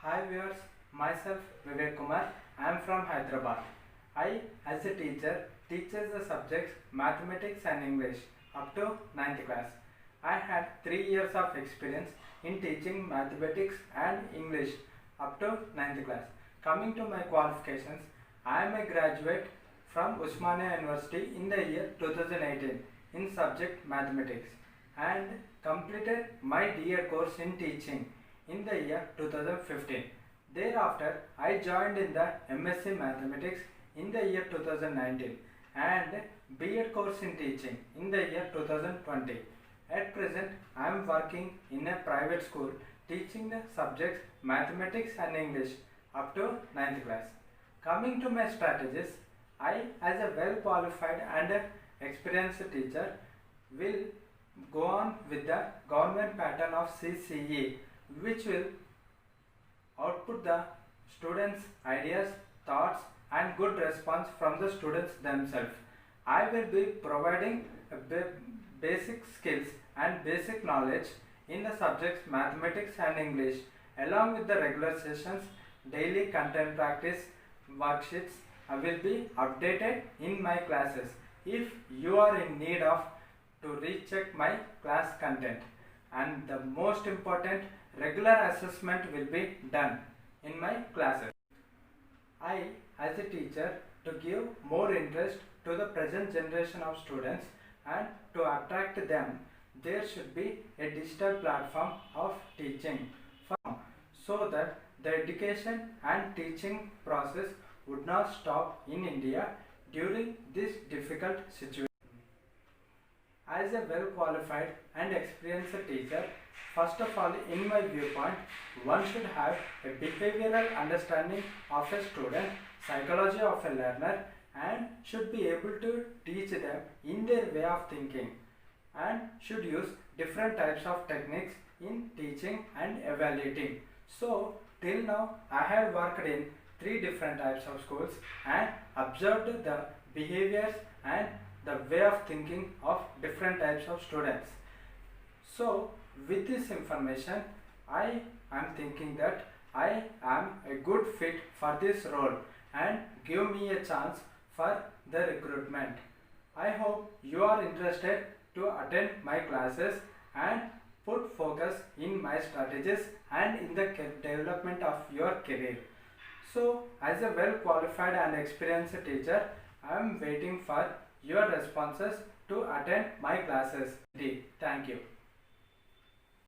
Hi viewers, myself Vivek Kumar. I am from Hyderabad. I, as a teacher, teaches the subjects mathematics and English up to 9th class. I had 3 years of experience in teaching mathematics and English up to 9th class. Coming to my qualifications, I am a graduate from Usmania University in the year 2018 in subject mathematics and completed my DED course in teaching in the year 2015. Thereafter, I joined in the MSc Mathematics in the year 2019 and BEd course in teaching in the year 2020. At present, I am working in a private school teaching the subjects mathematics and English up to 9th class. Coming to my strategies, I, as a well qualified and experienced teacher, will go on with the government pattern of CCE, which will output the students' ideas, thoughts and good response from the students themselves. I will be providing basic skills and basic knowledge in the subjects mathematics and English along with the regular sessions, daily content practice, worksheets will be updated in my classes. If you are in need of to recheck my class content, and the most important, regular assessment will be done in my classes. I, as a teacher, to give more interest to the present generation of students and to attract them, there should be a digital platform of teaching so that the education and teaching process would not stop in India during this difficult situation. As a well qualified and experienced teacher, first of all, in my viewpoint, one should have a behavioral understanding of a student, psychology of a learner, and should be able to teach them in their way of thinking, and should use different types of techniques in teaching and evaluating. So, till now, I have worked in 3 different types of schools and observed the behaviors and the way of thinking of different types of students. So, with this information, I am thinking that I am a good fit for this role and give me a chance for the recruitment. I hope you are interested to attend my classes and put focus in my strategies and in the development of your career. So, as a well qualified and experienced teacher, I am waiting for your responses to attend my classes. Thank you.